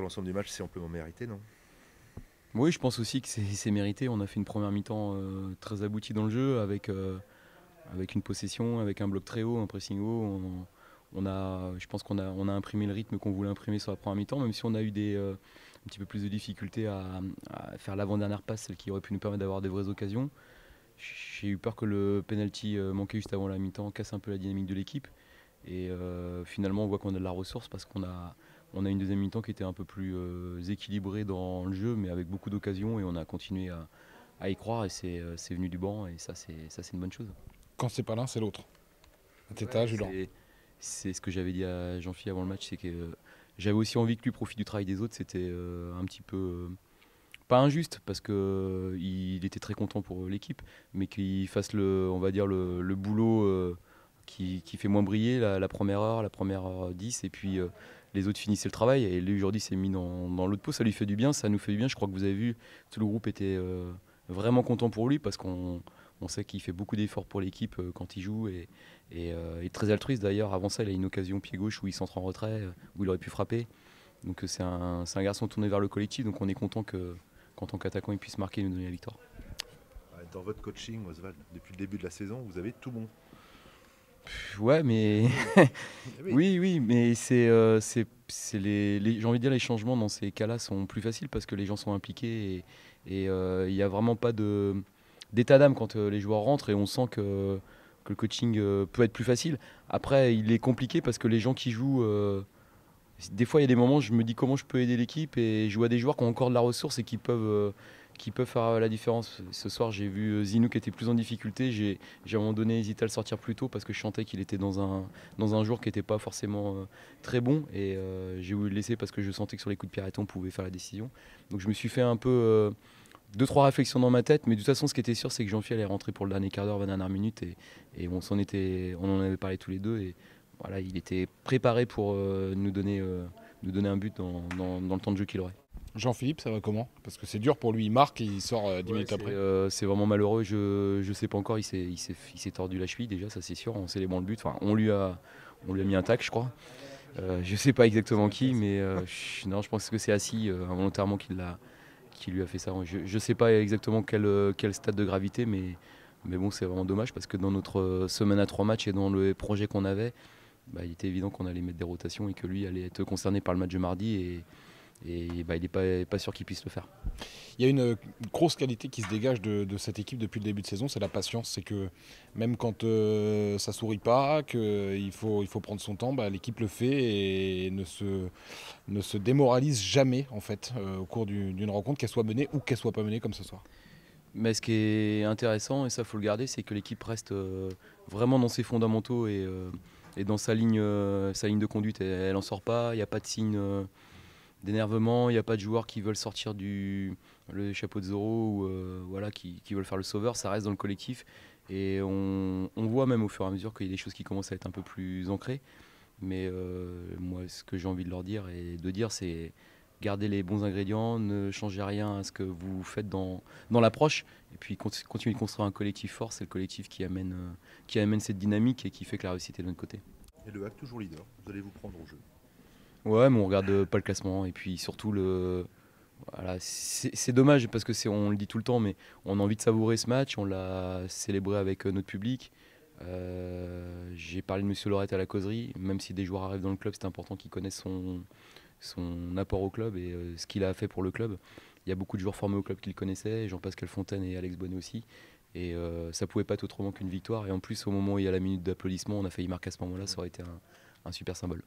l'ensemble du match, c'est amplement mérité, non? Oui, je pense aussi que c'est mérité. On a fait une première mi-temps très aboutie dans le jeu, avec une possession, avec un bloc très haut, un pressing haut. Je pense qu'on a imprimé le rythme qu'on voulait imprimer sur la première mi-temps, même si on a eu un petit peu plus de difficultés à faire l'avant-dernière passe, celle qui aurait pu nous permettre d'avoir des vraies occasions. J'ai eu peur que le penalty manqué juste avant la mi-temps casse un peu la dynamique de l'équipe. Et finalement, on voit qu'on a de la ressource parce qu'on a une deuxième mi-temps qui était un peu plus équilibrée dans le jeu, mais avec beaucoup d'occasions. Et on a continué à y croire. Et c'est venu du banc. Et ça, c'est une bonne chose. Quand c'est pas l'un, c'est l'autre. Ouais, Teta, Julian. c'est ce que j'avais dit à Jean-Philippe avant le match. C'est que j'avais aussi envie que lui profite du travail des autres. C'était un petit peu. Pas injuste parce que il était très content pour l'équipe, mais qu'il fasse on va dire le boulot qui fait moins briller la première heure 10, et puis les autres finissaient le travail. Et lui aujourd'hui s'est mis dans l'autre pot, ça lui fait du bien, ça nous fait du bien. Je crois que vous avez vu, tout le groupe était vraiment content pour lui parce qu'on sait qu'il fait beaucoup d'efforts pour l'équipe quand il joue et il est très altruiste d'ailleurs. Avant ça, il a une occasion pied gauche où il s'entre en retrait, où il aurait pu frapper. Donc c'est un garçon tourné vers le collectif, donc on est content qu'en tant qu'attaquant il puisse marquer et nous donner la victoire. Dans votre coaching, Oswald, depuis le début de la saison, vous avez tout bon. Ouais, mais Oui. oui, mais j'ai envie de dire, les changements dans ces cas-là sont plus faciles parce que les gens sont impliqués et il n'y a vraiment pas d'état d'âme quand les joueurs rentrent et on sent que le coaching peut être plus facile. Après, il est compliqué parce que les gens qui jouent, des fois il y a des moments où je me dis comment je peux aider l'équipe et je vois des joueurs qui ont encore de la ressource et qui peuvent faire la différence. Ce soir, j'ai vu Zinou qui était plus en difficulté. J'ai à un moment donné hésité à le sortir plus tôt parce que je sentais qu'il était dans un jour qui n'était pas forcément très bon. Et j'ai voulu le laisser parce que je sentais que sur les coups de pied arrêtés, on pouvait faire la décision. Donc je me suis fait un peu deux, trois réflexions dans ma tête. Mais de toute façon, ce qui était sûr, c'est que Jean-Philippe allait rentrer pour le dernier quart d'heure, 20 dernières minutes. Et on en avait parlé tous les deux. Et voilà, il était préparé pour nous donner un but dans le temps de jeu qu'il aurait. Jean-Philippe, ça va comment? Parce que c'est dur pour lui, il marque et il sort 10 Ouais, minutes après. c'est vraiment malheureux. Je sais pas encore. Il s'est tordu la cheville déjà, ça c'est sûr. En célébrant le but. Enfin, on lui a mis un tac, je crois. Je sais pas exactement qui, mais non, je pense que c'est Assis involontairement qui lui a fait ça. Je sais pas exactement quel stade de gravité, mais bon, c'est vraiment dommage parce que dans notre semaine à 3 matchs et dans le projet qu'on avait, bah, il était évident qu'on allait mettre des rotations et que lui allait être concerné par le match de mardi et bah, il n'est pas sûr qu'il puisse le faire. Il y a une grosse qualité qui se dégage de cette équipe depuis le début de saison, c'est la patience. C'est que même quand ça sourit pas, qu'il faut prendre son temps, bah, l'équipe le fait et ne se démoralise jamais en fait au cours d'une rencontre, qu'elle soit menée ou qu'elle soit pas menée comme ce soir. Mais ce qui est intéressant, et ça faut le garder, c'est que l'équipe reste vraiment dans ses fondamentaux et dans sa ligne de conduite. Elle n'en sort pas, il n'y a pas de signe d'énervement, il n'y a pas de joueurs qui veulent sortir le chapeau de Zorro ou voilà, qui veulent faire le sauveur. Ça reste dans le collectif et on voit même au fur et à mesure qu'il y a des choses qui commencent à être un peu plus ancrées. Mais moi, ce que j'ai envie de leur dire et de dire, c'est garder les bons ingrédients, ne changez rien à ce que vous faites dans l'approche, et puis continuer de construire un collectif fort. C'est le collectif qui amène cette dynamique et qui fait que la réussite est de notre côté. Et le HAC toujours leader, vous allez vous prendre au jeu. Ouais, mais on regarde pas le classement, et puis surtout voilà, c'est dommage parce que on le dit tout le temps, mais on a envie de savourer ce match, on l'a célébré avec notre public. J'ai parlé de Monsieur Lorette à la causerie, même si des joueurs arrivent dans le club, c'est important qu'ils connaissent son apport au club et ce qu'il a fait pour le club. Il y a beaucoup de joueurs formés au club qui le connaissaient, Jean-Pascal Fontaine et Alex Bonnet aussi. Et ça pouvait pas être autrement qu'une victoire. Et en plus, au moment où il y a la minute d'applaudissement, on a failli marquer à ce moment-là, ça aurait été un super symbole.